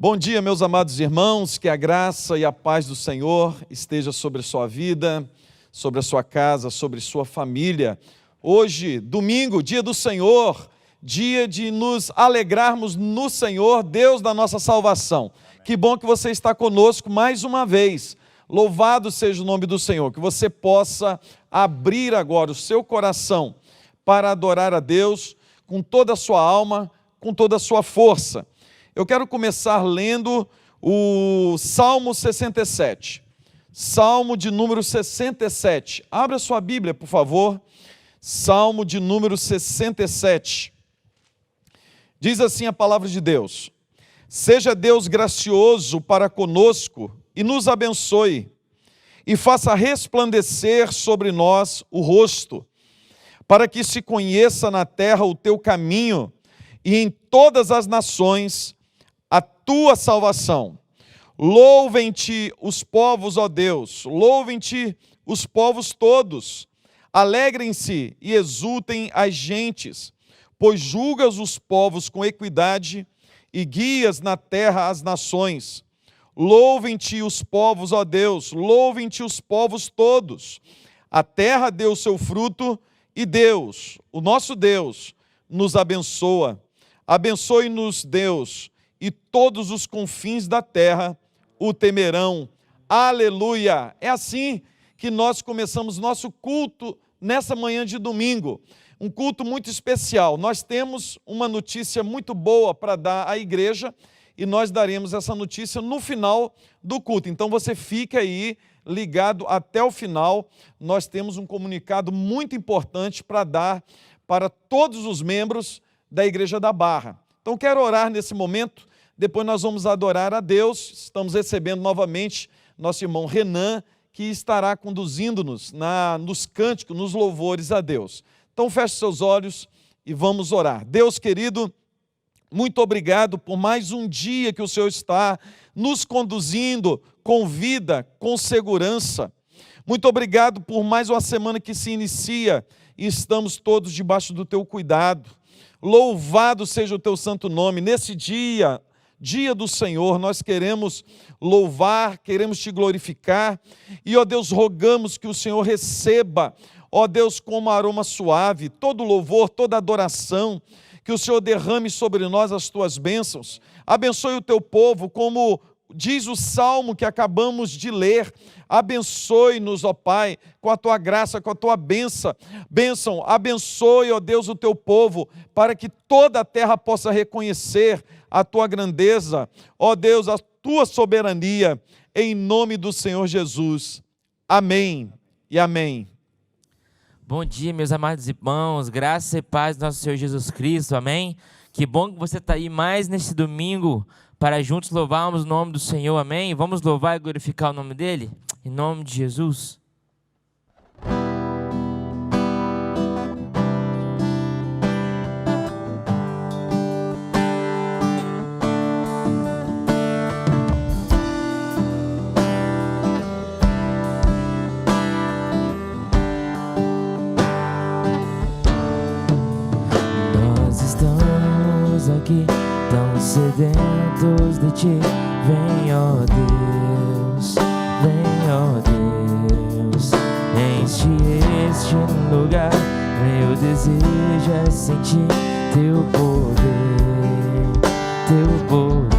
Bom dia, meus amados irmãos, que a graça e a paz do Senhor esteja sobre a sua vida, sobre a sua casa, sobre sua família. Hoje, domingo, dia do Senhor, dia de nos alegrarmos no Senhor, Deus da nossa salvação. Que bom que você está conosco mais uma vez. Louvado seja o nome do Senhor, que você possa abrir agora o seu coração para adorar a Deus com toda a sua alma, com toda a sua força. Eu quero começar lendo o Salmo 67. Salmo de número 67. Abra sua Bíblia, por favor. Salmo de número 67. Diz assim a palavra de Deus: Seja Deus gracioso para conosco e nos abençoe, e faça resplandecer sobre nós o rosto, para que se conheça na terra o teu caminho e em todas as nações a tua salvação. Louvem-te os povos, ó Deus, louvem-te os povos todos. Alegrem-se e exultem as gentes, pois julgas os povos com equidade e guias na terra as nações. Louvem-te os povos, ó Deus, louvem-te os povos todos. A terra deu seu fruto e Deus, o nosso Deus, nos abençoa. Abençoe-nos, Deus, e todos os confins da terra o temerão. Aleluia! É assim que nós começamos nosso culto nessa manhã de domingo. Um culto muito especial. Nós temos uma notícia muito boa para dar à igreja e nós daremos essa notícia no final do culto. Então você fica aí ligado até o final. Nós temos um comunicado muito importante para dar para todos os membros da Igreja da Barra. Então quero orar nesse momento, depois nós vamos adorar a Deus. Estamos recebendo novamente nosso irmão Renan, que estará conduzindo-nos nos cânticos, nos louvores a Deus. Então feche seus olhos e vamos orar. Deus querido, muito obrigado por mais um dia que o Senhor está nos conduzindo com vida, com segurança. Muito obrigado por mais uma semana que se inicia e estamos todos debaixo do teu cuidado. Louvado seja o teu santo nome. Nesse dia do Senhor, nós queremos louvar, queremos te glorificar. E, ó Deus, rogamos que o Senhor receba, ó Deus, como aroma suave, todo louvor, toda adoração, que o Senhor derrame sobre nós as tuas bênçãos. Abençoe o teu povo, como diz o Salmo que acabamos de ler. Abençoe-nos, ó Pai, com a tua graça, com a tua bênção. Abençoe, ó Deus, o teu povo, para que toda a terra possa reconhecer a tua grandeza, ó Deus, a tua soberania, em nome do Senhor Jesus. Amém e amém. Bom dia, meus amados irmãos, graça e paz do nosso Senhor Jesus Cristo, amém? Que bom que você está aí mais nesse domingo, para juntos louvarmos o nome do Senhor, amém? Vamos louvar e glorificar o nome dEle? Em nome de Jesus. Nós estamos aqui tão sedentos de ti. Vem, ó Deus, vem, ó Deus, enche este lugar. Meu desejo é sentir teu poder, teu poder.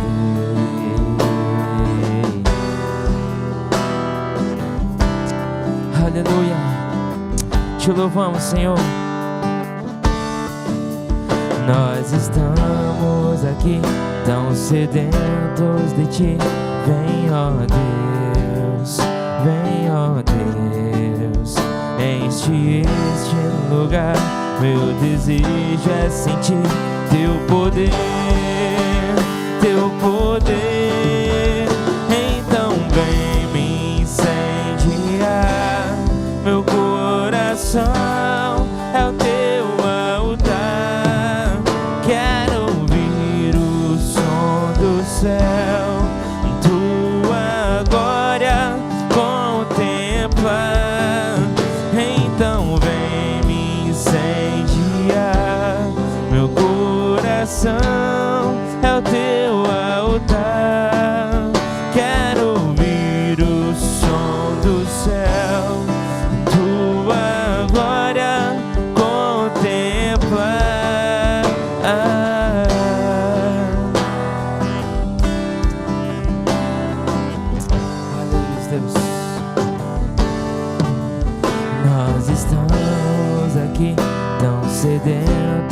Aleluia, te louvamos, Senhor. Nós estamos aqui tão sedentos de ti. Vem, ó Deus, vem, ó Deus, enche este lugar. Meu desejo é sentir teu poder, teu poder. Então vem me incendiar. Meu coração é o teu altar. Quero ouvir o som do céu, tua glória contemplar. Então vem me incendiar. Meu coração é o teu altar.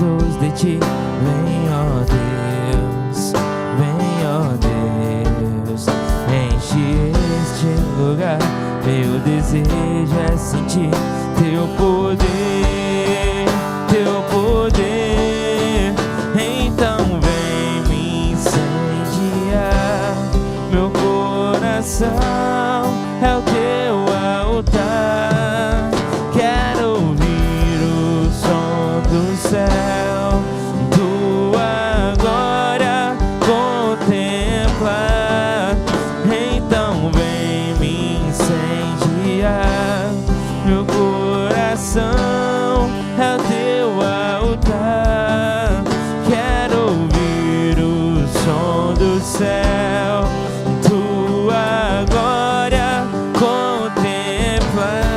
juntos de ti. Vem, ó Deus, vem, ó Deus, enche este lugar. Meu desejo é sentir teu poder, teu poder. Então vem me incendiar. Meu coração é o teu altar. Quero ouvir o som do céu, tua glória contemplar. Então vem me incendiar. Meu coração é o teu altar. Quero ouvir o som do céu, tua glória contemplar.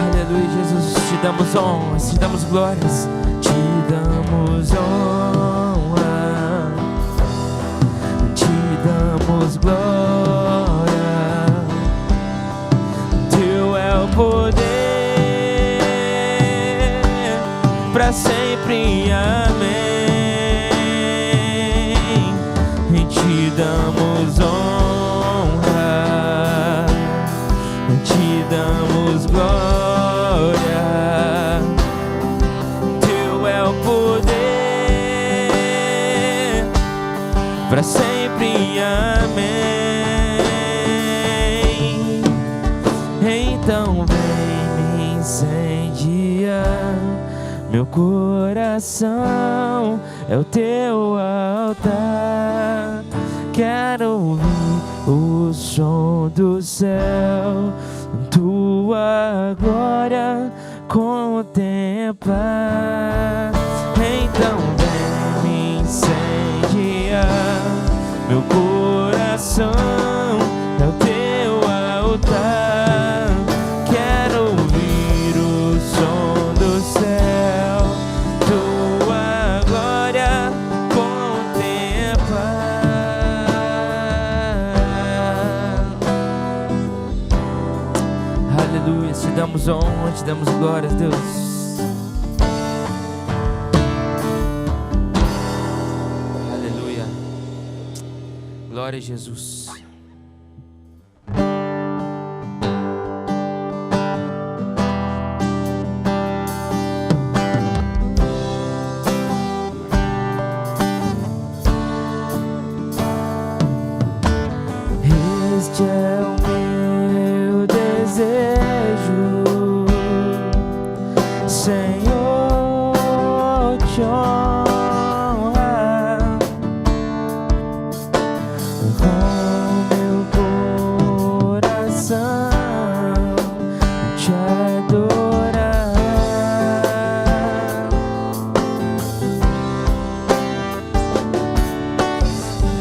Aleluia, Jesus, te damos honras, te damos glórias, te damos honra, te damos glória. Teu é o poder para sempre, amém. E te damos honra, te damos glória. Teu é o poder para sempre, amém. Então vem me incendiar. Meu coração é o teu altar. Quero ouvir o som do céu, tua glória contemplar. Então vem me incendiar. Meu coração é o teu altar. Quero ouvir o som do céu, tua glória contemplar. Aleluia, te damos honra, te damos glórias, Deus. Aleluia. Glória a Jesus. Este é o meu desejo, Senhor, te honrar com meu coração, te adorar.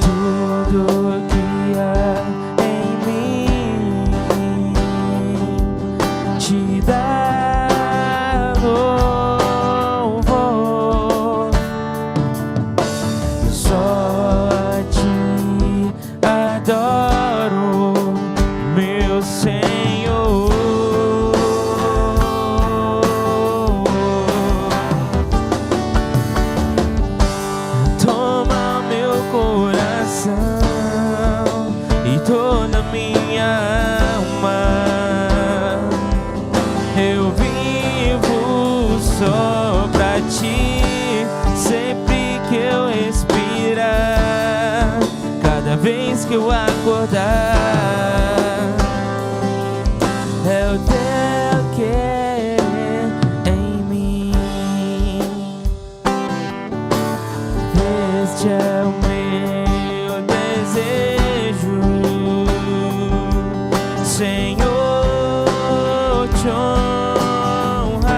Tudo que há em mim te dá louvor. Eu só te adoro, meu Senhor. Toma meu coração e toda minha alma. Eu vivo só pra ti, sempre que eu respirar, cada vez que eu acordar. É o teu querer em mim. Este é o meu desejo, Senhor, te honrar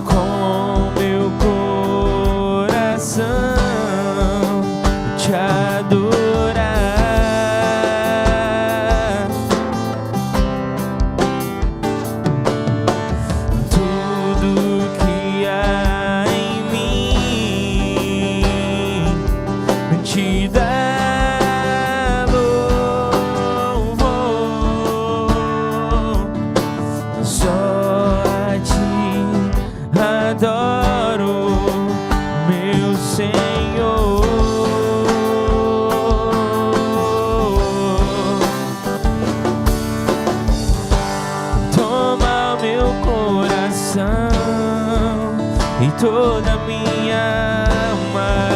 com meu coração, te e toda a minha alma.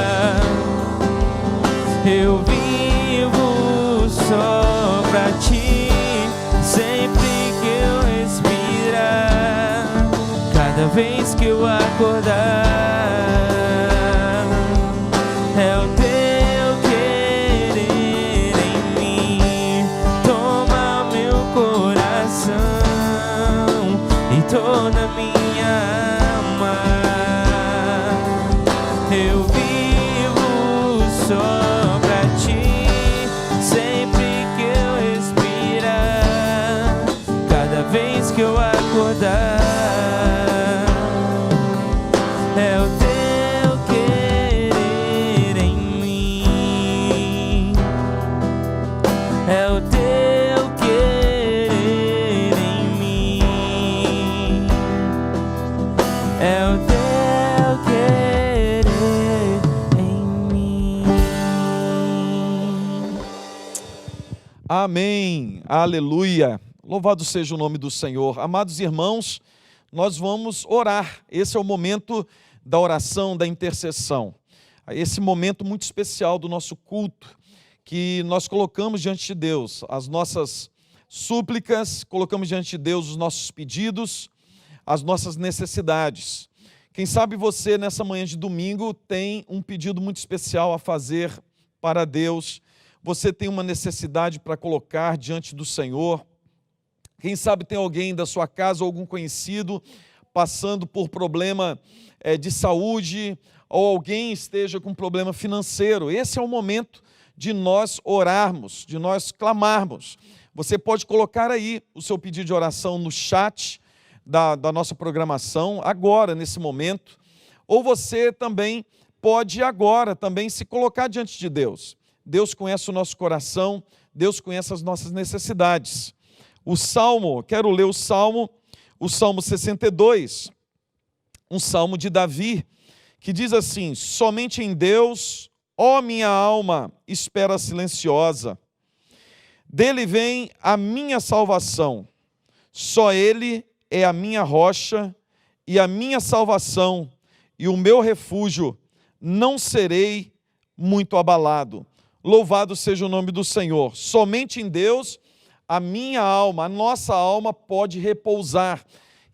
Eu vivo só pra ti, sempre que eu respirar, cada vez que eu acordar. É o teu querer em mim, toma meu coração e toda a minha alma. Eu vivo só pra ti, sempre que eu respirar, cada vez que eu acordar. É o teu querer em mim, é o teu querer em mim, é o teu querer em mim. Amém, aleluia, louvado seja o nome do Senhor. Amados irmãos, nós vamos orar. Esse é o momento da oração, da intercessão. Esse momento muito especial do nosso culto, que nós colocamos diante de Deus as nossas súplicas, colocamos diante de Deus os nossos pedidos, as nossas necessidades. Quem sabe você, nessa manhã de domingo, tem um pedido muito especial a fazer para Deus. Você tem uma necessidade para colocar diante do Senhor. Quem sabe tem alguém da sua casa ou algum conhecido passando por problema de saúde, ou alguém esteja com problema financeiro. Esse é o momento de nós orarmos, de nós clamarmos. Você pode colocar aí o seu pedido de oração no chat da nossa programação, agora, nesse momento. Ou você também pode agora também se colocar diante de Deus. Deus conhece o nosso coração, Deus conhece as nossas necessidades. O Salmo, quero ler o Salmo 62, um Salmo de Davi, que diz assim: somente em Deus, ó minha alma, espera silenciosa. Dele vem a minha salvação, só Ele é a minha rocha e a minha salvação, e o meu refúgio, não serei muito abalado. Louvado seja o nome do Senhor. Somente em Deus a minha alma, a nossa alma pode repousar.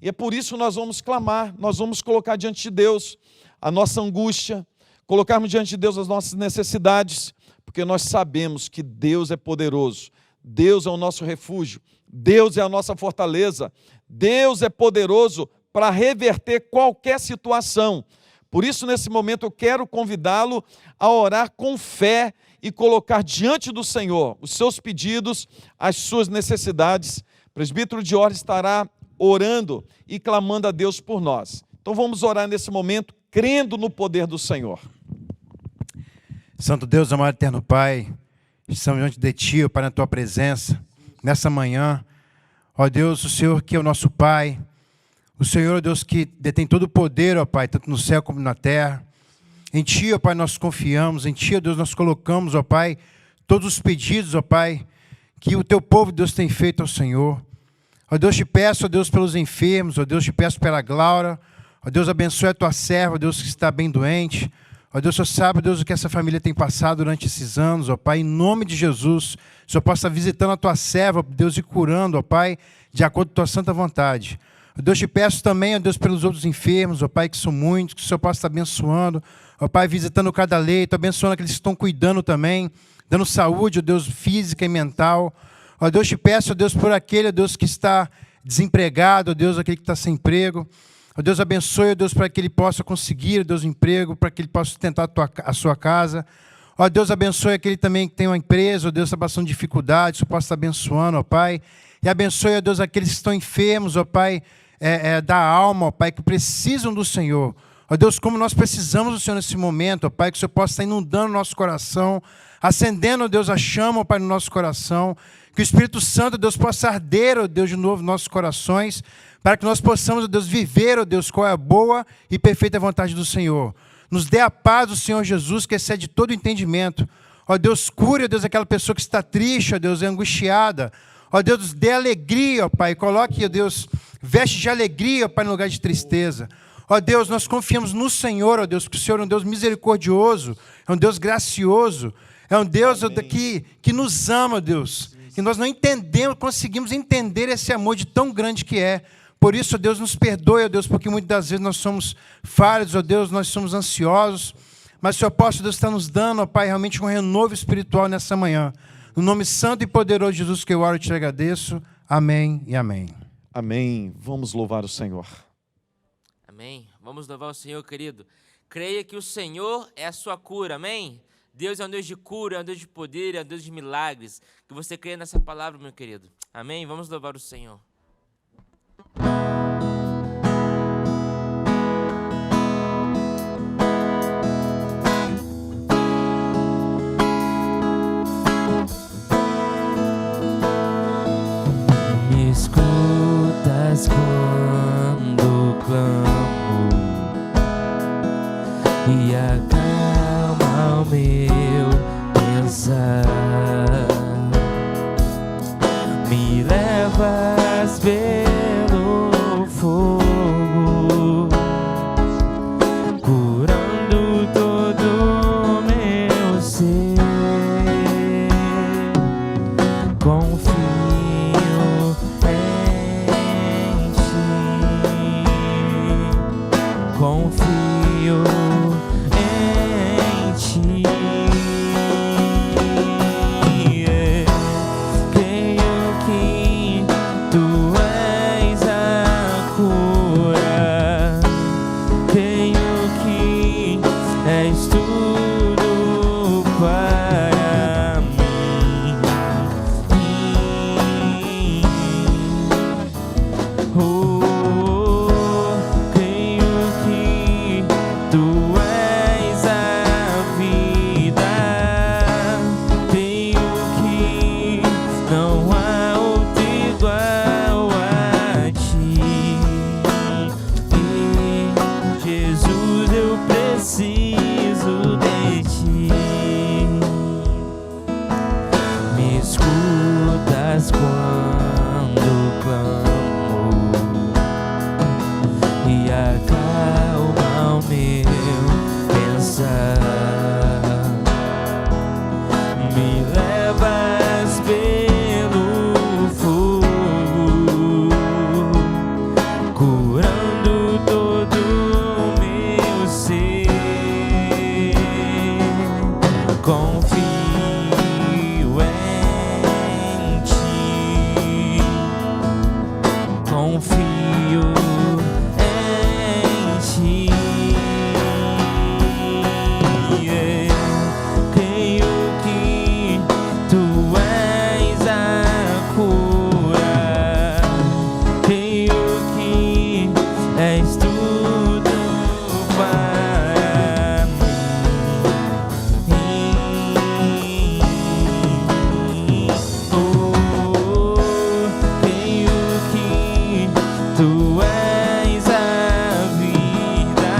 E é por isso que nós vamos clamar, nós vamos colocar diante de Deus a nossa angústia, colocarmos diante de Deus as nossas necessidades, porque nós sabemos que Deus é poderoso, Deus é o nosso refúgio, Deus é a nossa fortaleza, Deus é poderoso para reverter qualquer situação. Por isso, nesse momento, eu quero convidá-lo a orar com fé e colocar diante do Senhor os seus pedidos, as suas necessidades. O presbítero Dior estará orando e clamando a Deus por nós. Então vamos orar nesse momento, crendo no poder do Senhor. Santo Deus, amado eterno Pai, estamos diante de Ti, ó Pai, na Tua presença, nessa manhã. Ó Deus, o Senhor que é o nosso Pai, o Senhor, ó Deus, que detém todo o poder, ó Pai, tanto no céu como na terra. Em Ti, ó Pai, nós confiamos, em Ti, ó Deus, nós colocamos, ó Pai, todos os pedidos, ó Pai, que o Teu povo, Deus, tem feito ao Senhor. Ó Deus, te peço, ó Deus, pelos enfermos, ó Deus, te peço pela Glaura, ó Deus, abençoe a Tua serva, ó Deus, que está bem doente. Ó Deus, o Senhor sabe, Deus, o que essa família tem passado durante esses anos, ó Pai, em nome de Jesus, o Senhor possa estar visitando a Tua serva, Deus, e curando, ó Pai, de acordo com a Tua santa vontade. Ó Deus, te peço também, ó Deus, pelos outros enfermos, ó Pai, que são muitos, que o Senhor possa estar abençoando, ó Pai, visitando cada leito, abençoando aqueles que estão cuidando também, dando saúde, ó Deus, física e mental. Ó Deus, te peço, ó Deus, por aquele, ó Deus, que está desempregado, ó Deus, aquele que está sem emprego. Ó Deus, abençoe, ó Deus, para que ele possa conseguir, ó Deus, um emprego, para que ele possa sustentar a sua casa. Ó Deus, abençoe aquele também que tem uma empresa, ó Deus, está passando dificuldades, o possa estar abençoando, ó Pai. E abençoe, ó Deus, aqueles que estão enfermos, ó Pai, da alma, ó Pai, que precisam do Senhor. Ó Deus, como nós precisamos do Senhor nesse momento, ó Pai, que o Senhor possa estar inundando o nosso coração, acendendo, ó Deus, a chama, ó Pai, no nosso coração, que o Espírito Santo, ó Deus, possa arder, ó Deus, de novo nos nossos corações, para que nós possamos, ó Deus, viver, ó Deus, qual é a boa e perfeita vontade do Senhor. Nos dê a paz do Senhor Jesus, que excede todo entendimento. Ó Deus, cure, ó Deus, aquela pessoa que está triste, ó Deus, angustiada. Ó Deus, dê alegria, ó Pai, coloque, ó Deus, veste de alegria, Pai, no lugar de tristeza. Ó Deus, nós confiamos no Senhor, ó Deus, porque o Senhor é um Deus misericordioso, é um Deus gracioso, é um Deus que nos ama, Deus, que nós não entendemos, conseguimos entender esse amor de tão grande que é. Por isso, ó Deus, nos perdoe, ó Deus, porque muitas das vezes nós somos falhos, ó Deus, nós somos ansiosos, mas o Senhor apóstolo Deus está nos dando, ó Pai, realmente um renovo espiritual nessa manhã. No nome santo e poderoso de Jesus que eu oro e te agradeço. Amém e amém. Amém. Vamos louvar o Senhor. Amém. Vamos louvar o Senhor, querido. Creia que o Senhor é a sua cura, amém? Deus é um Deus de cura, é um Deus de poder, é um Deus de milagres. Que você creia nessa palavra, meu querido. Amém? Vamos louvar o Senhor. Me escutas quando clamo e acalma o meu pensar. Me levas pelo fogo, curando todo o meu ser. Confio em ti, confio em ti. Creio que tu és a cura, creio que és tudo para mim. Creio que tu és a vida, creio que não há outro igual a ti. E Jesus, eu preciso de ti. Me escutas quando clamo e acalma o meu pensar. Me levas pelo fogo, curando todo o meu ser. Confio em ti, confio em ti. Creio que tu és a cura, creio que és tudo para mim. Creio que tu és a vida,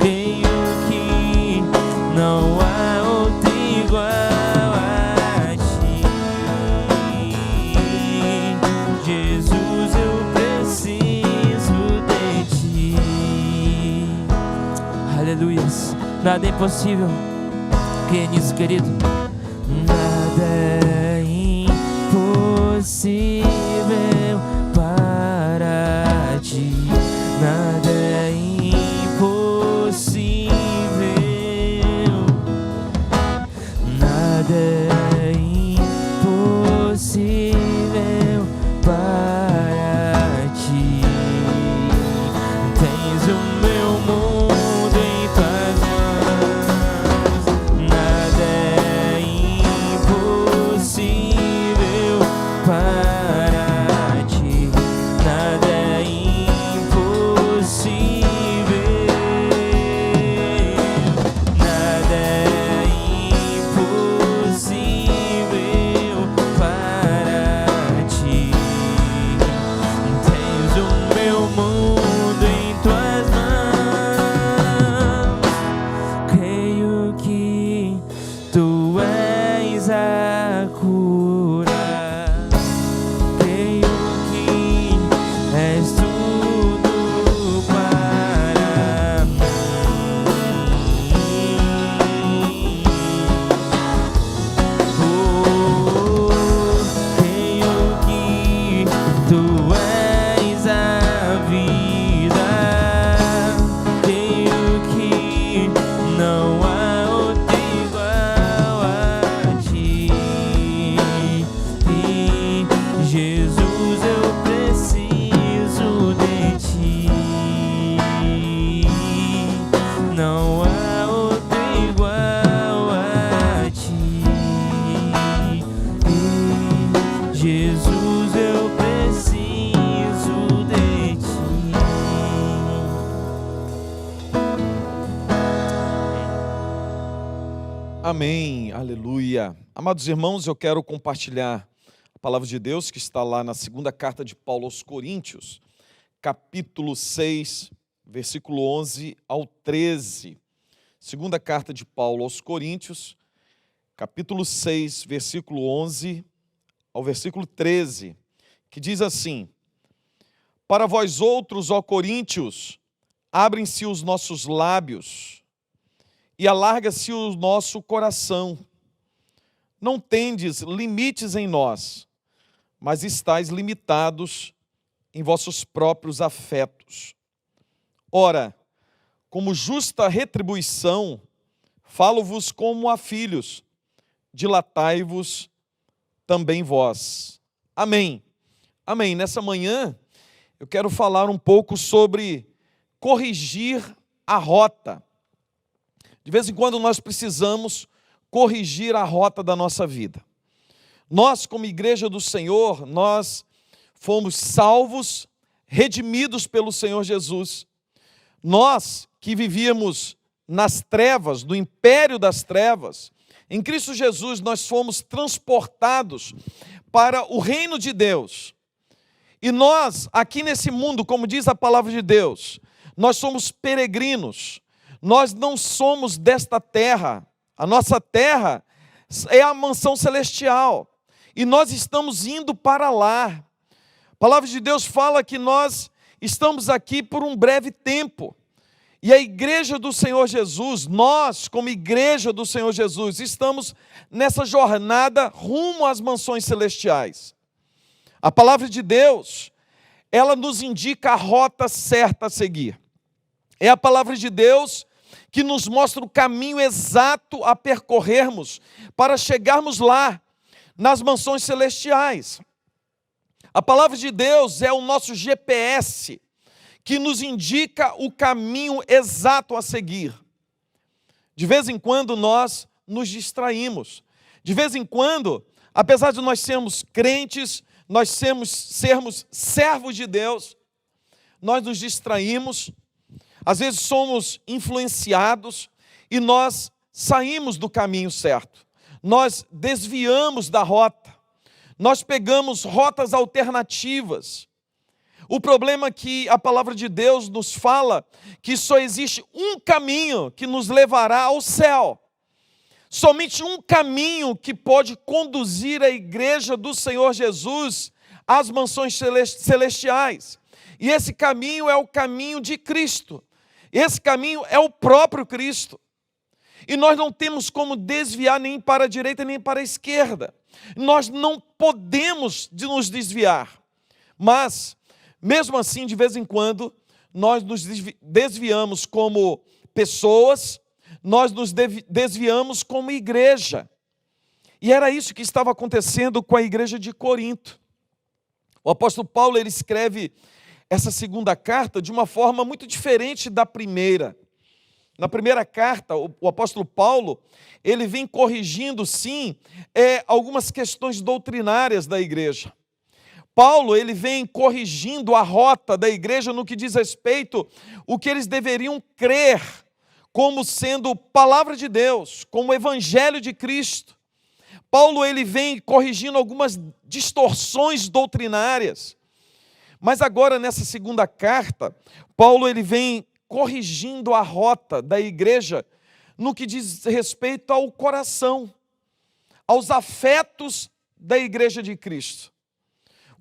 creio que não há outro igual a ti. Jesus, eu preciso de ti. Aleluias. Nada é impossível. Creia nisso, querido. Nada é impossível para ti. Nada é impossível. Nada é impossível para ti. Tens o meu mundo em tuas mãos. Nada é impossível para Amém, aleluia. Amados irmãos, eu quero compartilhar a palavra de Deus que está lá na segunda carta de Paulo aos Coríntios, capítulo 6, versículo 11 ao 13. Segunda carta de Paulo aos Coríntios, capítulo 6, versículo 11 ao versículo 13, que diz assim: Para vós outros, ó Coríntios, abrem-se os nossos lábios e alarga-se o nosso coração. Não tendes limites em nós, mas estáis limitados em vossos próprios afetos. Ora, como justa retribuição, falo-vos como a filhos, dilatai-vos também vós. Amém. Amém. Nessa manhã, eu quero falar um pouco sobre corrigir a rota. De vez em quando nós precisamos corrigir a rota da nossa vida. Nós, como igreja do Senhor, nós fomos salvos, redimidos pelo Senhor Jesus. Nós que vivíamos nas trevas, no império das trevas, em Cristo Jesus nós fomos transportados para o reino de Deus. E nós, aqui nesse mundo, como diz a palavra de Deus, nós somos peregrinos. Nós não somos desta terra. A nossa terra é a mansão celestial. E nós estamos indo para lá. A palavra de Deus fala que nós estamos aqui por um breve tempo. E a igreja do Senhor Jesus, nós como igreja do Senhor Jesus, estamos nessa jornada rumo às mansões celestiais. A palavra de Deus, ela nos indica a rota certa a seguir. É a palavra de Deus que nos mostra o caminho exato a percorrermos para chegarmos lá, nas mansões celestiais. A palavra de Deus é o nosso GPS, que nos indica o caminho exato a seguir. De vez em quando nós nos distraímos. De vez em quando, apesar de nós sermos crentes, nós sermos servos de Deus, nós nos distraímos. Às vezes somos influenciados e nós saímos do caminho certo. Nós desviamos da rota. Nós pegamos rotas alternativas. O problema é que a palavra de Deus nos fala que só existe um caminho que nos levará ao céu. Somente um caminho que pode conduzir a igreja do Senhor Jesus às mansões celestiais. E esse caminho é o caminho de Cristo. Esse caminho é o próprio Cristo. E nós não temos como desviar nem para a direita nem para a esquerda. Nós não podemos nos desviar. Mas, mesmo assim, de vez em quando, nós nos desviamos como pessoas, nós nos desviamos como igreja. E era isso que estava acontecendo com a igreja de Corinto. O apóstolo Paulo, ele escreve essa segunda carta de uma forma muito diferente da primeira. Na primeira carta, o apóstolo Paulo, ele vem corrigindo, sim, algumas questões doutrinárias da igreja. Paulo, ele vem corrigindo a rota da igreja no que diz respeito o que eles deveriam crer como sendo palavra de Deus, como evangelho de Cristo. Paulo, ele vem corrigindo algumas distorções doutrinárias. Mas agora, nessa segunda carta, Paulo ele vem corrigindo a rota da igreja no que diz respeito ao coração, aos afetos da igreja de Cristo.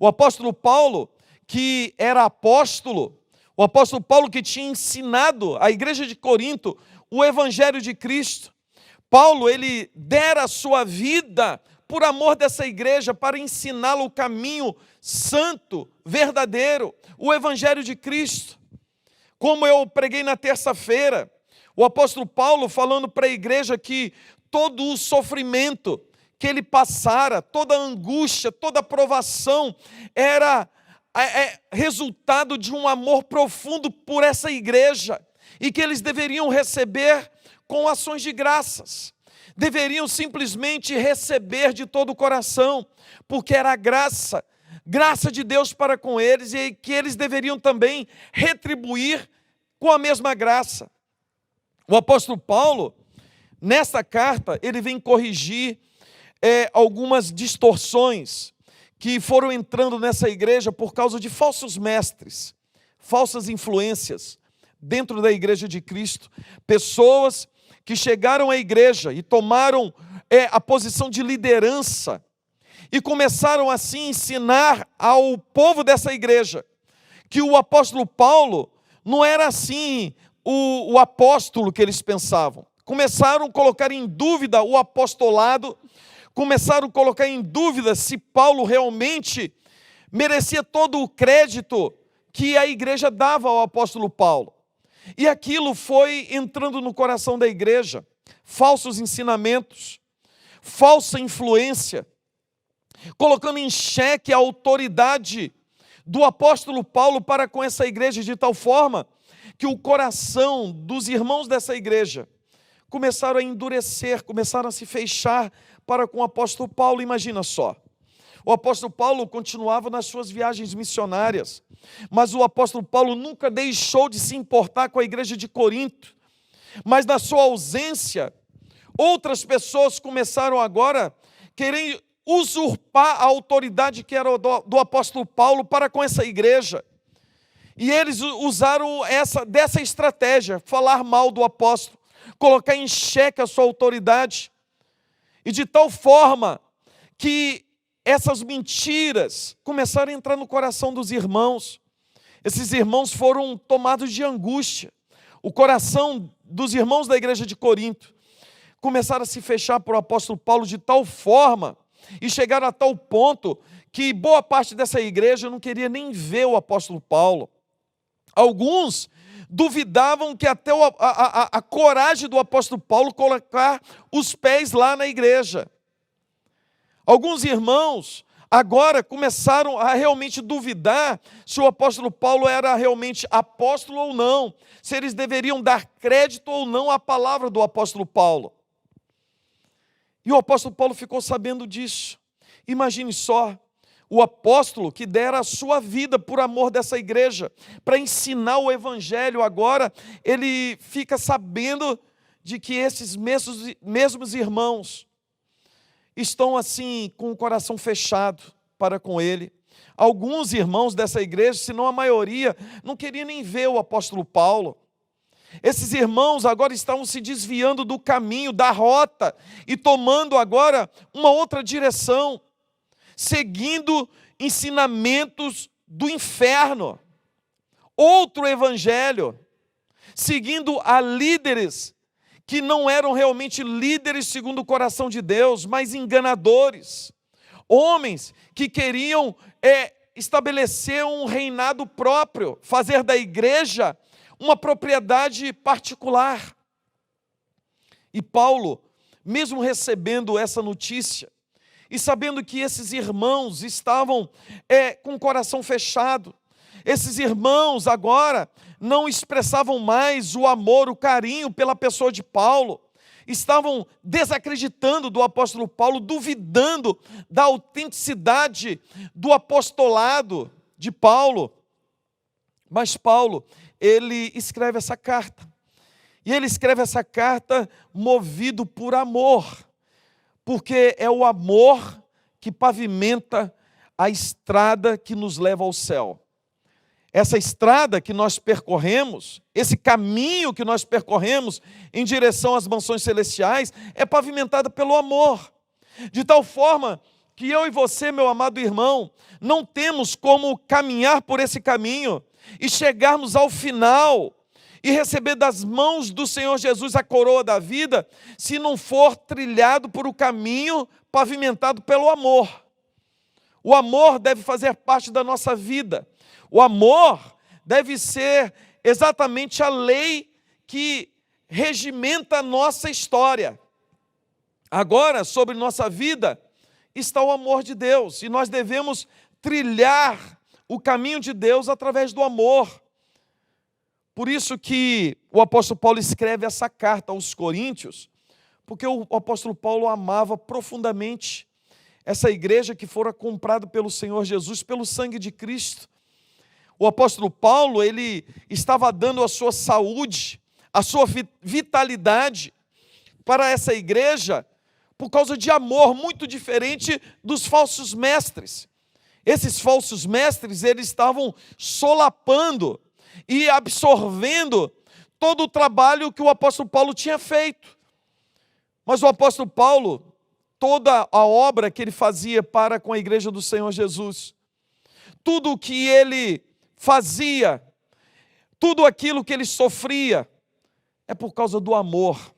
O apóstolo Paulo, que era apóstolo, o apóstolo Paulo que tinha ensinado a igreja de Corinto o evangelho de Cristo, Paulo, ele dera a sua vida por amor dessa igreja, para ensiná-la o caminho santo, verdadeiro, o evangelho de Cristo. Como eu preguei na terça-feira, o apóstolo Paulo falando para a igreja que todo o sofrimento que ele passara, toda a angústia, toda a provação, era resultado de um amor profundo por essa igreja, e que eles deveriam receber com ações de graças. Deveriam simplesmente receber de todo o coração, porque era a graça de Deus para com eles, e que eles deveriam também retribuir com a mesma graça. O apóstolo Paulo nessa carta, ele vem corrigir algumas distorções que foram entrando nessa igreja por causa de falsos mestres, falsas influências dentro da igreja de Cristo, pessoas que chegaram à igreja e tomaram a posição de liderança e começaram assim a ensinar ao povo dessa igreja que o apóstolo Paulo não era assim o apóstolo que eles pensavam. Começaram a colocar em dúvida o apostolado, começaram a colocar em dúvida se Paulo realmente merecia todo o crédito que a igreja dava ao apóstolo Paulo. E aquilo foi entrando no coração da igreja, falsos ensinamentos, falsa influência, colocando em xeque a autoridade do apóstolo Paulo para com essa igreja, de tal forma que o coração dos irmãos dessa igreja começaram a endurecer, começaram a se fechar para com o apóstolo Paulo. Imagina só, o apóstolo Paulo continuava nas suas viagens missionárias, mas o apóstolo Paulo nunca deixou de se importar com a igreja de Corinto, mas na sua ausência, outras pessoas começaram agora a querer usurpar a autoridade que era do apóstolo Paulo para com essa igreja. E eles usaram dessa estratégia, falar mal do apóstolo, colocar em xeque a sua autoridade. E de tal forma que essas mentiras começaram a entrar no coração dos irmãos. Esses irmãos foram tomados de angústia. O coração dos irmãos da igreja de Corinto começaram a se fechar para o apóstolo Paulo de tal forma, e chegaram a tal ponto que boa parte dessa igreja não queria nem ver o apóstolo Paulo. Alguns duvidavam que até a coragem do apóstolo Paulo colocar os pés lá na igreja. Alguns irmãos agora começaram a realmente duvidar se o apóstolo Paulo era realmente apóstolo ou não, se eles deveriam dar crédito ou não à palavra do apóstolo Paulo. E o apóstolo Paulo ficou sabendo disso. Imagine só, o apóstolo que dera a sua vida por amor dessa igreja, para ensinar o evangelho, agora ele fica sabendo de que esses mesmos irmãos estão assim com o coração fechado para com ele. Alguns irmãos dessa igreja, se não a maioria, não queriam nem ver o apóstolo Paulo. Esses irmãos agora estavam se desviando do caminho, da rota, e tomando agora uma outra direção, seguindo ensinamentos do inferno, outro evangelho, seguindo a líderes que não eram realmente líderes segundo o coração de Deus, mas enganadores, homens que queriam estabelecer um reinado próprio, fazer da igreja uma propriedade particular. E Paulo, mesmo recebendo essa notícia, e sabendo que esses irmãos estavam com o coração fechado, esses irmãos agora não expressavam mais o amor, o carinho pela pessoa de Paulo, estavam desacreditando do apóstolo Paulo, duvidando da autenticidade do apostolado de Paulo. Mas Paulo, ele escreve essa carta, e ele escreve essa carta movido por amor, porque é o amor que pavimenta a estrada que nos leva ao céu. Essa estrada que nós percorremos, esse caminho que nós percorremos em direção às mansões celestiais, é pavimentada pelo amor, de tal forma que eu e você, meu amado irmão, não temos como caminhar por esse caminho e chegarmos ao final e receber das mãos do Senhor Jesus a coroa da vida, se não for trilhado por um caminho pavimentado pelo amor. O amor deve fazer parte da nossa vida. O amor deve ser exatamente a lei que regimenta a nossa história. Agora, sobre nossa vida, está o amor de Deus, e nós devemos trilhar o caminho de Deus através do amor. Por isso que o apóstolo Paulo escreve essa carta aos Coríntios, porque o apóstolo Paulo amava profundamente essa igreja que fora comprada pelo Senhor Jesus, pelo sangue de Cristo. O apóstolo Paulo, ele estava dando a sua saúde, a sua vitalidade, para essa igreja por causa de amor, muito diferente dos falsos mestres. Esses falsos mestres, eles estavam solapando e absorvendo todo o trabalho que o apóstolo Paulo tinha feito. Mas o apóstolo Paulo, toda a obra que ele fazia para com a igreja do Senhor Jesus, tudo o que ele fazia, tudo aquilo que ele sofria, é por causa do amor.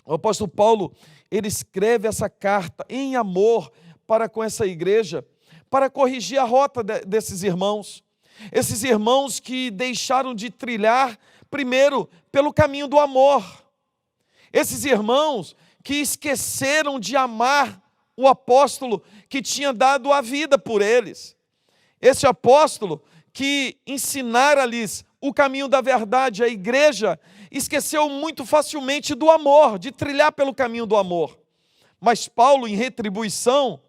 O apóstolo Paulo, ele escreve essa carta em amor para com essa igreja, para corrigir a rota desses irmãos. Esses irmãos que deixaram de trilhar, primeiro, pelo caminho do amor. Esses irmãos que esqueceram de amar o apóstolo que tinha dado a vida por eles. Esse apóstolo que ensinara-lhes o caminho da verdade. A igreja esqueceu muito facilmente do amor, de trilhar pelo caminho do amor. Mas Paulo, em retribuição,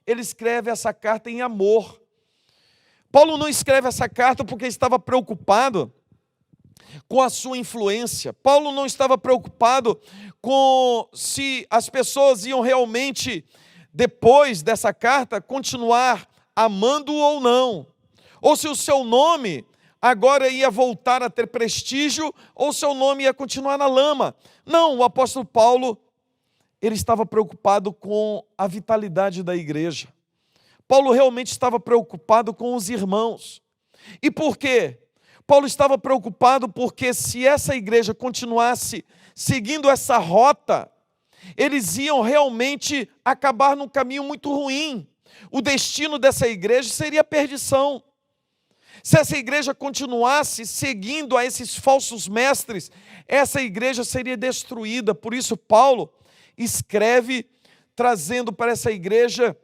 ele escreve essa carta em amor. Paulo não escreve essa carta porque estava preocupado com a sua influência. Paulo não estava preocupado com se as pessoas iam realmente, depois dessa carta, continuar amando ou não. Ou se o seu nome agora ia voltar a ter prestígio, ou seu nome ia continuar na lama. Não, o apóstolo Paulo, ele estava preocupado com a vitalidade da igreja. Paulo realmente estava preocupado com os irmãos. E por quê? Paulo estava preocupado porque se essa igreja continuasse seguindo essa rota, eles iam realmente acabar num caminho muito ruim. O destino dessa igreja seria perdição. Se essa igreja continuasse seguindo a esses falsos mestres, essa igreja seria destruída. Por isso Paulo escreve trazendo para essa igreja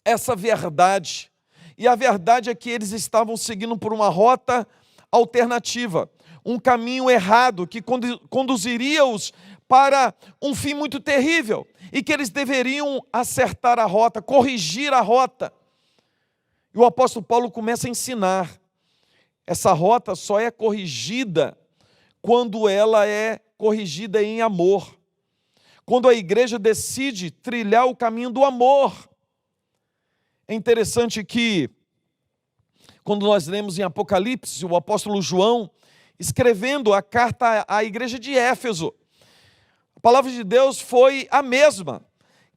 essa verdade. E a verdade é que eles estavam seguindo por uma rota alternativa, um caminho errado que conduziria-os para um fim muito terrível e que eles deveriam acertar a rota, corrigir a rota. E o apóstolo Paulo começa a ensinar. Essa rota só é corrigida quando ela é corrigida em amor. Quando a igreja decide trilhar o caminho do amor. É interessante que, quando nós lemos em Apocalipse, o apóstolo João, escrevendo a carta à igreja de Éfeso, a palavra de Deus foi a mesma,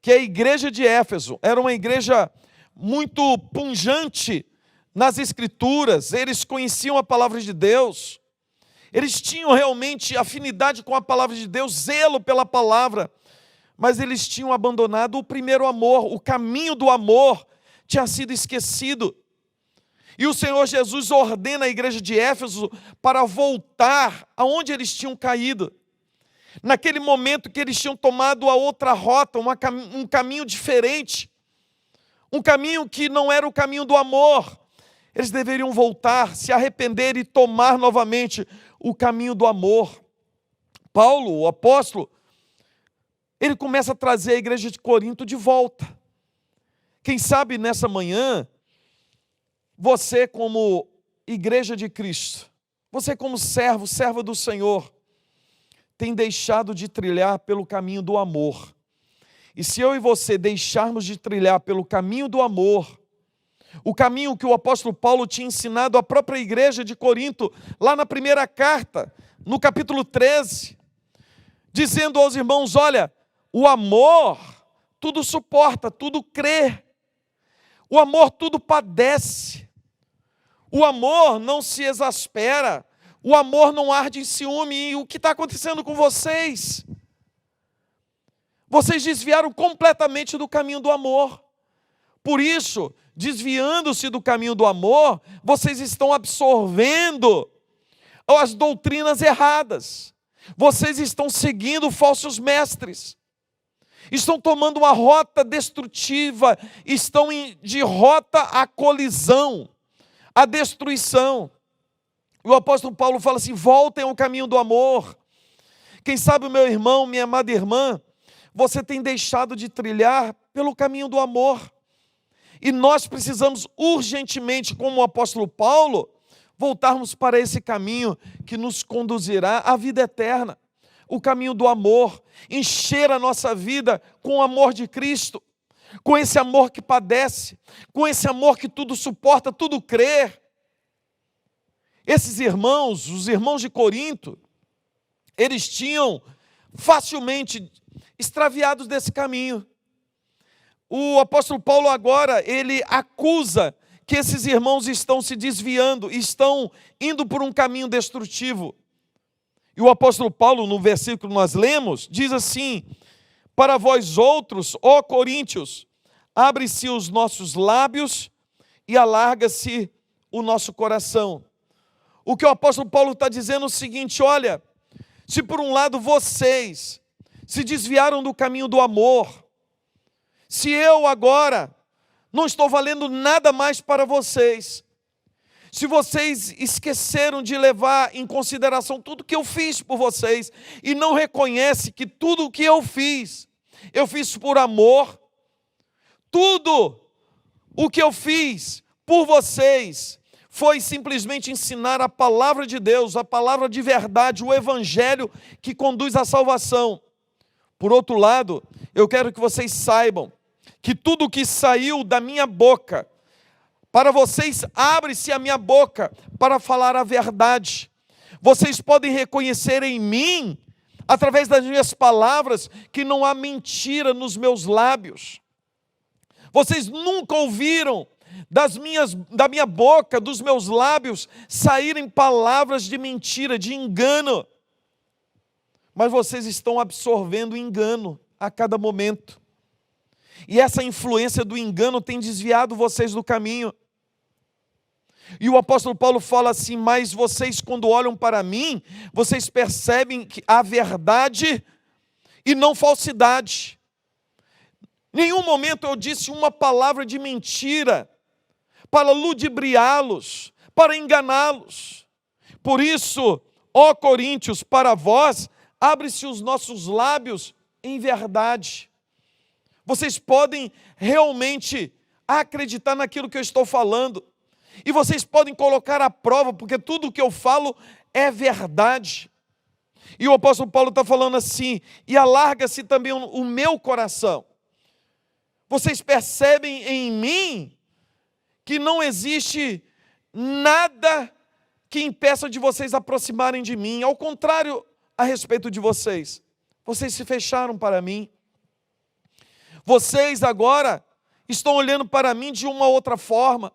que a igreja de Éfeso era uma igreja muito pujante nas escrituras, eles conheciam a palavra de Deus, eles tinham realmente afinidade com a palavra de Deus, zelo pela palavra, mas eles tinham abandonado o primeiro amor, o caminho do amor tinha sido esquecido. E o Senhor Jesus ordena a igreja de Éfeso para voltar aonde eles tinham caído. Naquele momento que eles tinham tomado a outra rota, um caminho diferente, um caminho que não era o caminho do amor. Eles deveriam voltar, se arrepender e tomar novamente o caminho do amor. Paulo, o apóstolo, ele começa a trazer a igreja de Corinto de volta. Quem sabe nessa manhã, você como igreja de Cristo, você como servo, serva do Senhor, tem deixado de trilhar pelo caminho do amor. E se eu e você deixarmos de trilhar pelo caminho do amor, o caminho que o apóstolo Paulo tinha ensinado à própria igreja de Corinto, lá na primeira carta, no capítulo 13, dizendo aos irmãos, olha, o amor tudo suporta, tudo crê, o amor tudo padece, o amor não se exaspera, o amor não arde em ciúme. E o que está acontecendo com vocês? Vocês desviaram completamente do caminho do amor. Por isso, desviando-se do caminho do amor, vocês estão absorvendo as doutrinas erradas. Vocês estão seguindo falsos mestres. Estão tomando uma rota destrutiva, estão de rota à colisão, à destruição. E o apóstolo Paulo fala assim, voltem ao caminho do amor. Quem sabe, meu irmão, minha amada irmã, você tem deixado de trilhar pelo caminho do amor. E nós precisamos urgentemente, como o apóstolo Paulo, voltarmos para esse caminho que nos conduzirá à vida eterna. o caminho do amor, encher a nossa vida com o amor de Cristo, com esse amor que padece, com esse amor que tudo suporta, tudo crê. Esses irmãos, os irmãos de Corinto, eles tinham facilmente extraviados desse caminho. O apóstolo Paulo agora, ele acusa que esses irmãos estão se desviando, estão indo por um caminho destrutivo. E o apóstolo Paulo, no versículo que nós lemos, diz assim: para vós outros, ó coríntios, abre-se os nossos lábios e alarga-se o nosso coração. O que o apóstolo Paulo está dizendo é o seguinte: olha, se por um lado vocês se desviaram do caminho do amor, se eu agora não estou valendo nada mais para vocês, se vocês esqueceram de levar em consideração tudo que eu fiz por vocês e não reconhecem que tudo o que eu fiz por amor, tudo o que eu fiz por vocês foi simplesmente ensinar a palavra de Deus, a palavra de verdade, o evangelho que conduz à salvação. Por outro lado, eu quero que vocês saibam que tudo que saiu da minha boca, para vocês abre-se a minha boca para falar a verdade. Vocês podem reconhecer em mim, através das minhas palavras, que não há mentira nos meus lábios. Vocês nunca ouviram da minha boca, dos meus lábios, saírem palavras de mentira, de engano. Mas vocês estão absorvendo engano a cada momento. E essa influência do engano tem desviado vocês do caminho. E o apóstolo Paulo fala assim: mas vocês, quando olham para mim, vocês percebem que há verdade e não falsidade. Nenhum momento eu disse uma palavra de mentira para ludibriá-los, para enganá-los. Por isso, ó coríntios, para vós, abre-se os nossos lábios em verdade. Vocês podem realmente acreditar naquilo que eu estou falando. E vocês podem colocar à prova, porque tudo o que eu falo é verdade. E o apóstolo Paulo está falando assim: e alarga-se também o meu coração. Vocês percebem em mim que não existe nada que impeça de vocês aproximarem de mim. Ao contrário, a respeito de vocês, vocês se fecharam para mim. Vocês agora estão olhando para mim de uma outra forma.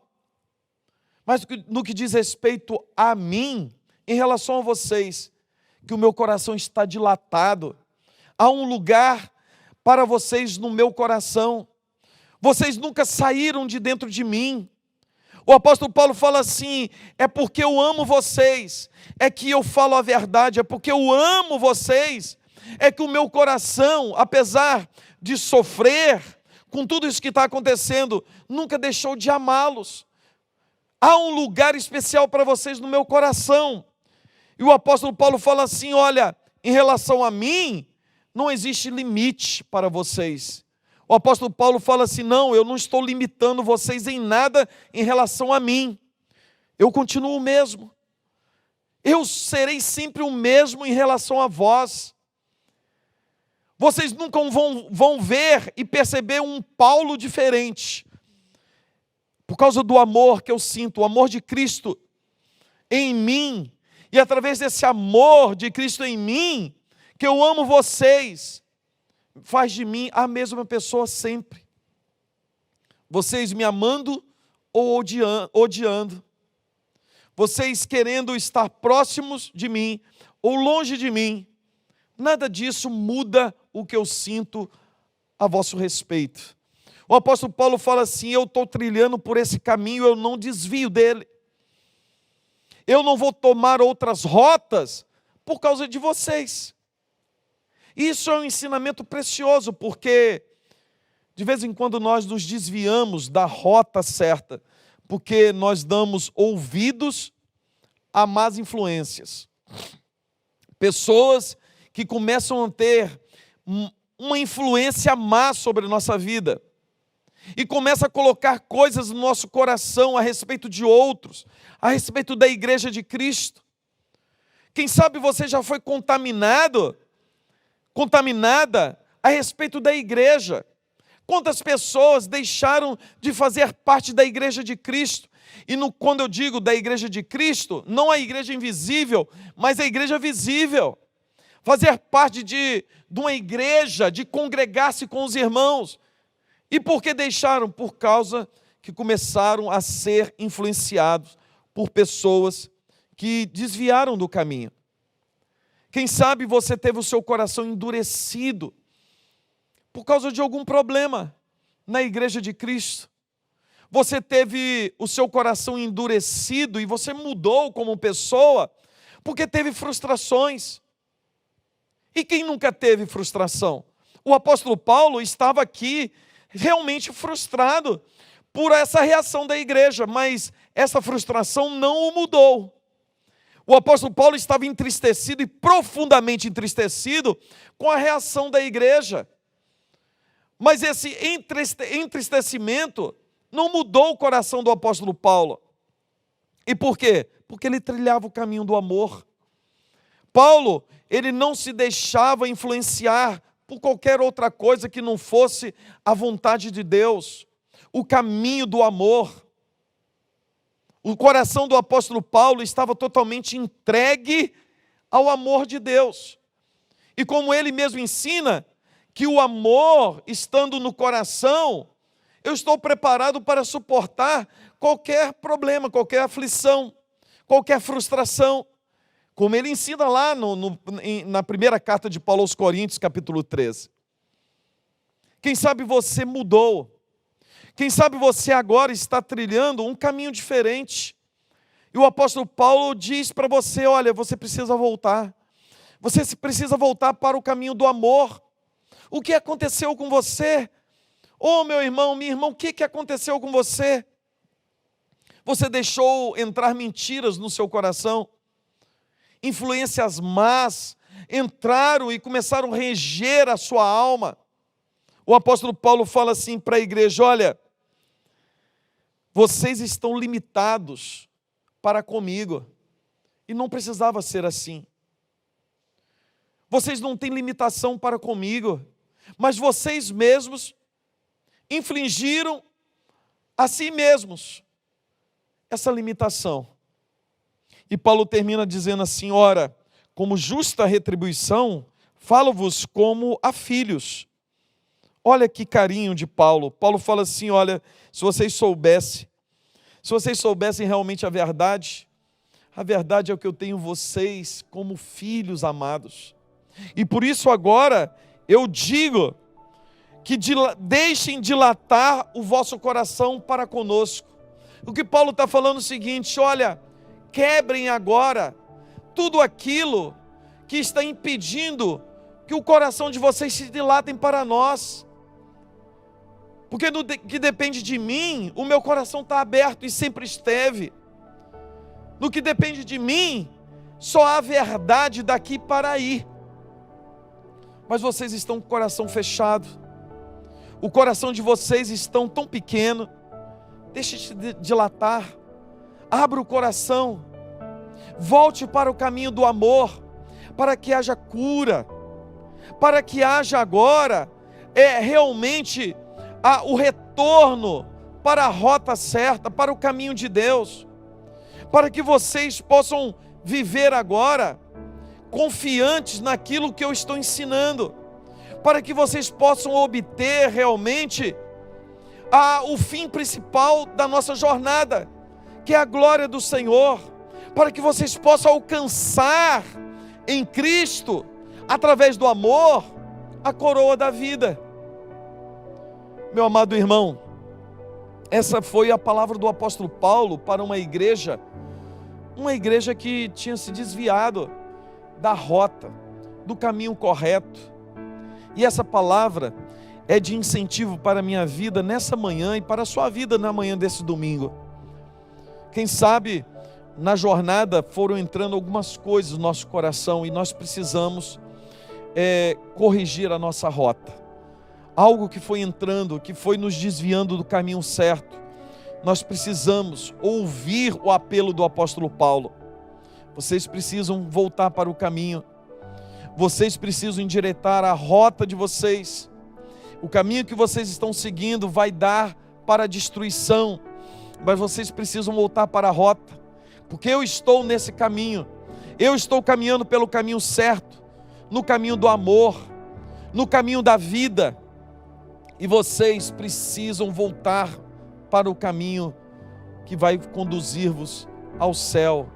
Mas no que diz respeito a mim, em relação a vocês, que o meu coração está dilatado. Há um lugar para vocês no meu coração. Vocês nunca saíram de dentro de mim. O apóstolo Paulo fala assim: é porque eu amo vocês, é que eu falo a verdade, é porque eu amo vocês, é que o meu coração, apesar de sofrer com tudo isso que está acontecendo, nunca deixou de amá-los. Há um lugar especial para vocês no meu coração. E o apóstolo Paulo fala assim: olha, em relação a mim, não existe limite para vocês. O apóstolo Paulo fala assim: não, eu não estou limitando vocês em nada em relação a mim. Eu continuo o mesmo. Eu serei sempre o mesmo em relação a vós. Vocês nunca vão ver e perceber um Paulo diferente. Por causa do amor que eu sinto, o amor de Cristo em mim. E através desse amor de Cristo em mim, que eu amo vocês, faz de mim a mesma pessoa sempre. Vocês me amando ou odiando. Vocês querendo estar próximos de mim ou longe de mim. Nada disso muda o que eu sinto a vosso respeito. O apóstolo Paulo fala assim: eu estou trilhando por esse caminho, eu não desvio dele. Eu não vou tomar outras rotas por causa de vocês. Isso é um ensinamento precioso, porque de vez em quando nós nos desviamos da rota certa, porque nós damos ouvidos a más influências. Pessoas que começam a ter uma influência má sobre a nossa vida e começam a colocar coisas no nosso coração a respeito de outros, a respeito da igreja de Cristo. Quem sabe você já foi contaminado contaminada a respeito da igreja. Quantas pessoas deixaram de fazer parte da igreja de Cristo? E quando eu digo da igreja de Cristo, não a igreja invisível, mas a igreja visível. Fazer parte de uma igreja, de congregar-se com os irmãos. E por que deixaram? Por causa que começaram a ser influenciados por pessoas que desviaram do caminho. Quem sabe você teve o seu coração endurecido por causa de algum problema na igreja de Cristo. Você teve o seu coração endurecido e você mudou como pessoa porque teve frustrações. E quem nunca teve frustração? O apóstolo Paulo estava aqui realmente frustrado por essa reação da igreja, mas essa frustração não o mudou. O apóstolo Paulo estava entristecido e profundamente entristecido com a reação da igreja. Mas esse entristecimento não mudou o coração do apóstolo Paulo. E por quê? Porque ele trilhava o caminho do amor. Paulo, ele não se deixava influenciar por qualquer outra coisa que não fosse a vontade de Deus, o caminho do amor. O coração do apóstolo Paulo estava totalmente entregue ao amor de Deus. E como ele mesmo ensina, que o amor estando no coração, eu estou preparado para suportar qualquer problema, qualquer aflição, qualquer frustração. Como ele ensina lá na primeira carta de Paulo aos Coríntios, capítulo 13. Quem sabe você mudou. Quem sabe você agora está trilhando um caminho diferente. E o apóstolo Paulo diz para você, olha, você precisa voltar. Você precisa voltar para o caminho do amor. O que aconteceu com você? Oh, meu irmão, minha irmã, o que aconteceu com você? Você deixou entrar mentiras no seu coração? Influências más entraram e começaram a reger a sua alma. O apóstolo Paulo fala assim para a igreja, olha, vocês estão limitados para comigo. E não precisava ser assim. Vocês não têm limitação para comigo, mas vocês mesmos infligiram a si mesmos essa limitação. E Paulo termina dizendo assim, ora, como justa retribuição, falo-vos como a filhos. Olha que carinho de Paulo. Paulo fala assim, olha, se vocês soubessem realmente a verdade é o que eu tenho vocês como filhos amados. E por isso agora eu digo que deixem dilatar o vosso coração para conosco. O que Paulo está falando é o seguinte, olha, quebrem agora tudo aquilo que está impedindo que o coração de vocês se dilatem para nós. Porque no que depende de mim, o meu coração está aberto e sempre esteve. No que depende de mim, só há verdade daqui para aí. Mas vocês estão com o coração fechado. O coração de vocês está tão pequeno. Deixe de dilatar. Abra o coração. Volte para o caminho do amor. Para que haja cura. Para que haja agora realmente o retorno para a rota certa, para o caminho de Deus. Para que vocês possam viver agora confiantes naquilo que eu estou ensinando. Para que vocês possam obter realmente o fim principal da nossa jornada, que é a glória do Senhor. Para que vocês possam alcançar em Cristo, através do amor, a coroa da vida. Meu amado irmão, essa foi a palavra do apóstolo Paulo para uma igreja que tinha se desviado da rota, do caminho correto. E essa palavra é de incentivo para a minha vida nessa manhã e para a sua vida na manhã desse domingo. Quem sabe na jornada foram entrando algumas coisas no nosso coração e nós precisamos corrigir a nossa rota. Algo que foi entrando, que foi nos desviando do caminho certo. Nós precisamos ouvir o apelo do apóstolo Paulo. Vocês precisam voltar para o caminho. Vocês precisam endireitar a rota de vocês. O caminho que vocês estão seguindo vai dar para a destruição, mas vocês precisam voltar para a rota, porque eu estou nesse caminho. Eu estou caminhando pelo caminho certo, no caminho do amor, no caminho da vida, e vocês precisam voltar para o caminho que vai conduzir-vos ao céu,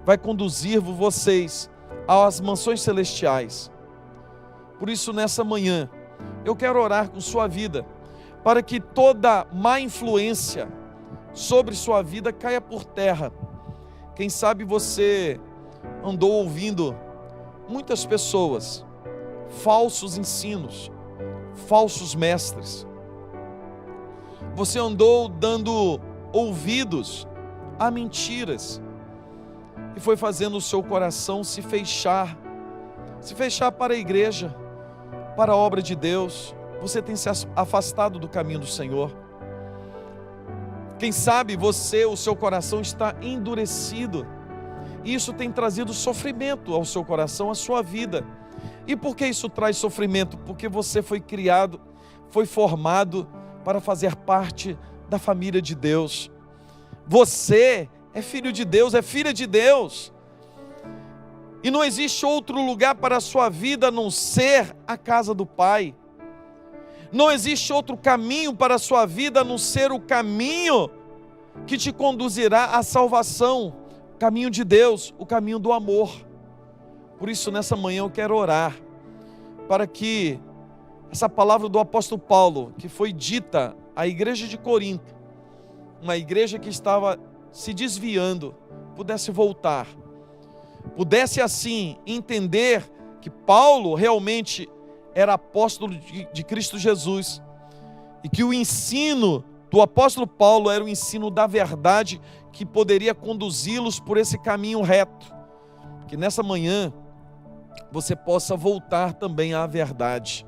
vai conduzir-vos vocês às mansões celestiais. Por isso, nessa manhã, eu quero orar com sua vida, para que toda má influência sobre sua vida caia por terra. Quem sabe você andou ouvindo muitas pessoas, falsos ensinos, falsos mestres. Você andou dando ouvidos a mentiras e foi fazendo o seu coração se fechar para a igreja, para a obra de Deus. Você tem se afastado do caminho do Senhor. Quem sabe o seu coração está endurecido, e isso tem trazido sofrimento ao seu coração, à sua vida. E por que isso traz sofrimento? Porque você foi criado, foi formado para fazer parte da família de Deus. Você é filho de Deus, é filha de Deus. E não existe outro lugar para a sua vida a não ser a casa do Pai. Não existe outro caminho para a sua vida a não ser o caminho que te conduzirá à salvação, o caminho de Deus, o caminho do amor. Por isso, nessa manhã eu quero orar para que essa palavra do apóstolo Paulo, que foi dita à igreja de Corinto, uma igreja que estava se desviando, pudesse voltar, pudesse assim entender que Paulo realmente era apóstolo de Cristo Jesus, e que o ensino do apóstolo Paulo era o ensino da verdade, que poderia conduzi-los por esse caminho reto. Que nessa manhã você possa voltar também à verdade,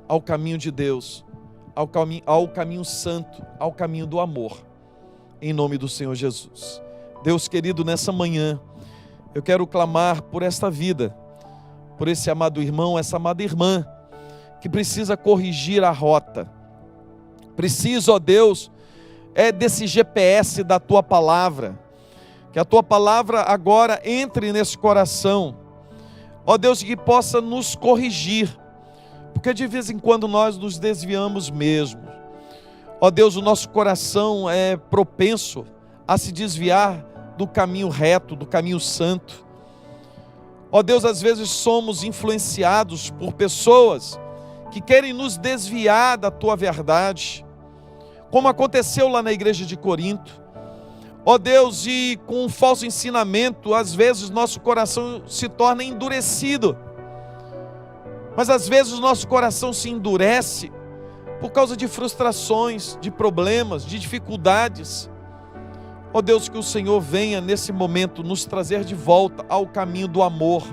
ao caminho de Deus, ao caminho santo, ao caminho do amor, em nome do Senhor Jesus. Deus querido, nessa manhã eu quero clamar por esta vida, por esse amado irmão, essa amada irmã, que precisa corrigir a rota. Preciso, ó Deus, desse GPS da Tua Palavra, que a Tua Palavra agora entre nesse coração, ó Deus, que possa nos corrigir, porque de vez em quando nós nos desviamos mesmo. Ó Deus, o nosso coração é propenso a se desviar do caminho reto, do caminho santo. Ó Deus, às vezes somos influenciados por pessoas que querem nos desviar da Tua verdade, como aconteceu lá na igreja de Corinto. Ó Deus, e com um falso ensinamento, às vezes nosso coração se torna endurecido, mas às vezes o nosso coração se endurece por causa de frustrações, de problemas, de dificuldades. Ó Deus, que o Senhor venha nesse momento nos trazer de volta ao caminho do amor,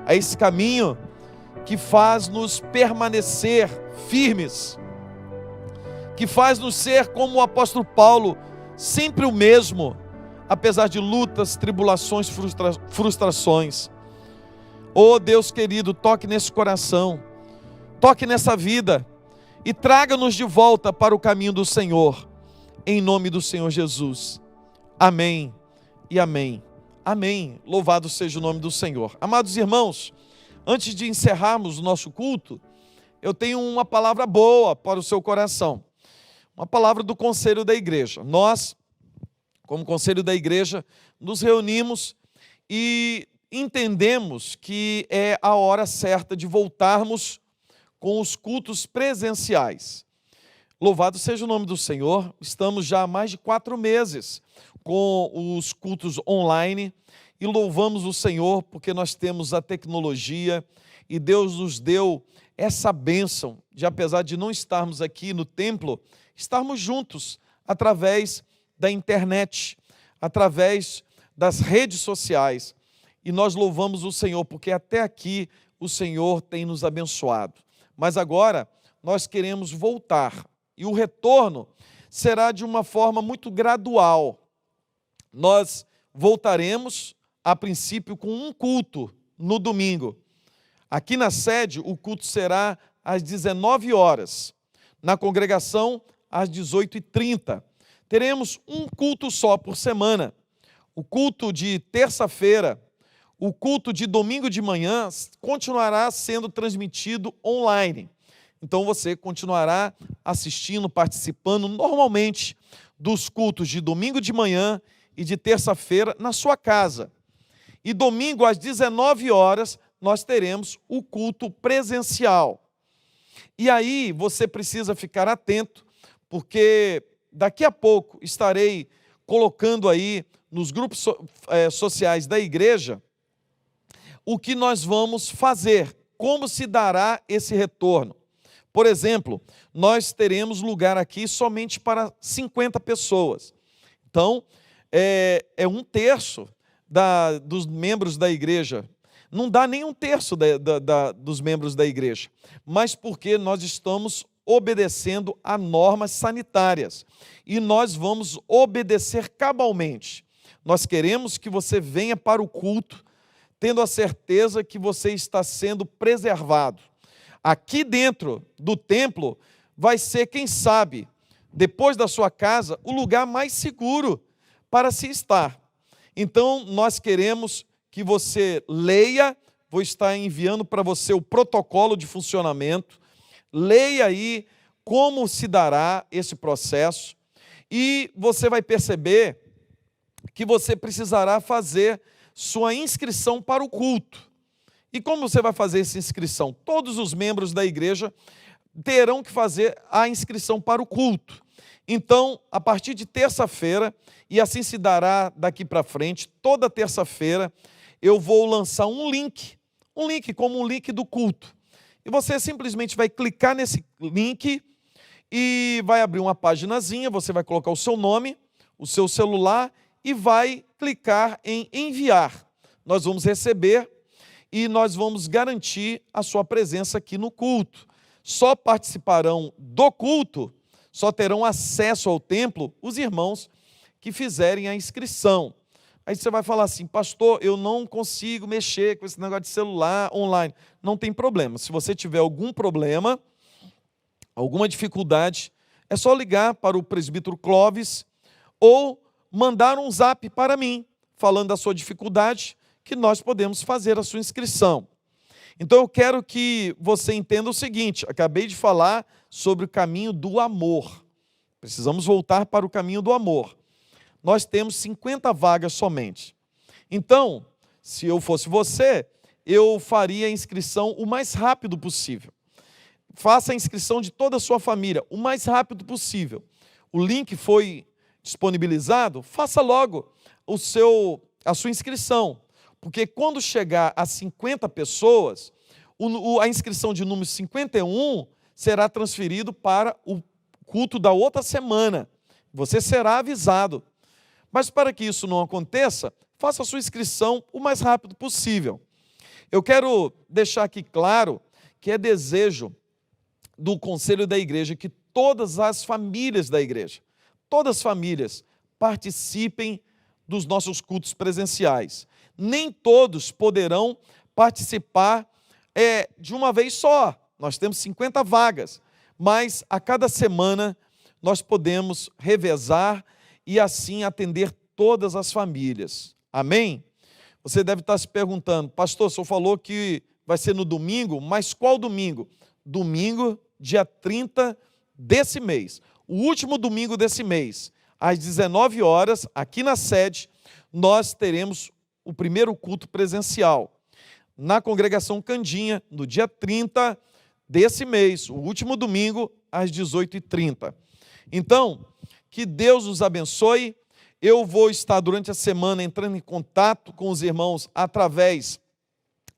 a esse caminho que faz nos permanecer firmes, que faz nos ser como o apóstolo Paulo, sempre o mesmo, apesar de lutas, tribulações, frustrações. Oh Deus querido, toque nesse coração, toque nessa vida e traga-nos de volta para o caminho do Senhor, em nome do Senhor Jesus. Amém e amém. Amém. Louvado seja o nome do Senhor. Amados irmãos, antes de encerrarmos o nosso culto, eu tenho uma palavra boa para o seu coração. Uma palavra do conselho da igreja. Nós, como conselho da igreja, nos reunimos e entendemos que é a hora certa de voltarmos com os cultos presenciais. Louvado seja o nome do Senhor. Estamos já há mais de 4 meses com os cultos online e louvamos o Senhor porque nós temos a tecnologia e Deus nos deu essa bênção de, apesar de não estarmos aqui no templo, estarmos juntos através da internet, através das redes sociais. E nós louvamos o Senhor porque até aqui o Senhor tem nos abençoado. Mas agora nós queremos voltar e o retorno será de uma forma muito gradual. Nós voltaremos, a princípio, com um culto no domingo. Aqui na sede, o culto será às 19 horas. Na congregação, às 18h30. Teremos um culto só por semana. O culto de terça-feira, o culto de domingo de manhã continuará sendo transmitido online. Então você continuará assistindo, participando normalmente dos cultos de domingo de manhã e de terça-feira na sua casa. E domingo às 19 horas nós teremos o culto presencial. E aí você precisa ficar atento, porque daqui a pouco estarei colocando aí nos grupos sociais da igreja o que nós vamos fazer, como se dará esse retorno. Por exemplo, nós teremos lugar aqui somente para 50 pessoas. Então, é 1/3 dos membros da igreja. Não dá nem 1/3 dos membros da igreja, mas porque nós estamos obedecendo a normas sanitárias e nós vamos obedecer cabalmente. Nós queremos que você venha para o culto tendo a certeza que você está sendo preservado. Aqui dentro do templo vai ser, quem sabe, depois da sua casa, o lugar mais seguro para se estar. Então, nós queremos que você leia, vou estar enviando para você o protocolo de funcionamento, leia aí como se dará esse processo e você vai perceber que você precisará fazer sua inscrição para o culto. E como você vai fazer essa inscrição? Todos os membros da igreja terão que fazer a inscrição para o culto. Então, a partir de terça-feira, e assim se dará daqui para frente, toda terça-feira, eu vou lançar um link como um link do culto. E você simplesmente vai clicar nesse link e vai abrir uma paginazinha, você vai colocar o seu nome, o seu celular e vai clicar em enviar. Nós vamos receber e nós vamos garantir a sua presença aqui no culto. Só participarão do culto, só terão acesso ao templo os irmãos que fizerem a inscrição. Aí você vai falar assim, pastor, eu não consigo mexer com esse negócio de celular online. Não tem problema. Se você tiver algum problema, alguma dificuldade, é só ligar para o presbítero Clóvis ou mandar um zap para mim, falando da sua dificuldade, que nós podemos fazer a sua inscrição. Então eu quero que você entenda o seguinte, acabei de falar sobre o caminho do amor. Precisamos voltar para o caminho do amor. Nós temos 50 vagas somente. Então, se eu fosse você, eu faria a inscrição o mais rápido possível. Faça a inscrição de toda a sua família o mais rápido possível. O link foi disponibilizado, faça logo a sua inscrição. Porque quando chegar a 50 pessoas, a inscrição de número 51 será transferido para o culto da outra semana. Você será avisado. Mas para que isso não aconteça, faça a sua inscrição o mais rápido possível. Eu quero deixar aqui claro que é desejo do Conselho da Igreja que todas as famílias da igreja, todas as famílias, participem dos nossos cultos presenciais. Nem todos poderão participar de uma vez só. Nós temos 50 vagas, mas a cada semana nós podemos revezar e assim atender todas as famílias. Amém? Você deve estar se perguntando, pastor, o senhor falou que vai ser no domingo, mas qual domingo? Domingo, dia 30 desse mês. O último domingo desse mês, às 19 horas, aqui na sede, nós teremos o primeiro culto presencial. Na congregação Candinha, no dia 30 desse mês, o último domingo, às 18h30. Então, que Deus nos abençoe. Eu vou estar durante a semana entrando em contato com os irmãos através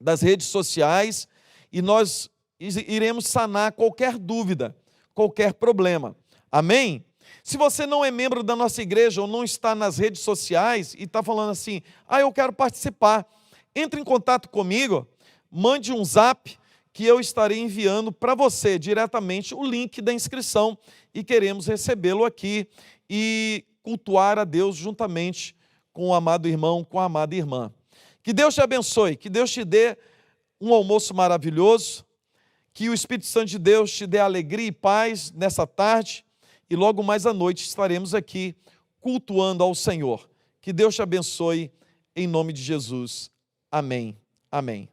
das redes sociais e nós iremos sanar qualquer dúvida, qualquer problema. Amém? Se você não é membro da nossa igreja ou não está nas redes sociais e está falando assim, eu quero participar, entre em contato comigo, mande um zap que eu estarei enviando para você diretamente o link da inscrição e queremos recebê-lo aqui e cultuar a Deus juntamente com o amado irmão, com a amada irmã. Que Deus te abençoe, que Deus te dê um almoço maravilhoso, que o Espírito Santo de Deus te dê alegria e paz nessa tarde, e logo mais à noite estaremos aqui cultuando ao Senhor. Que Deus te abençoe, em nome de Jesus. Amém. Amém.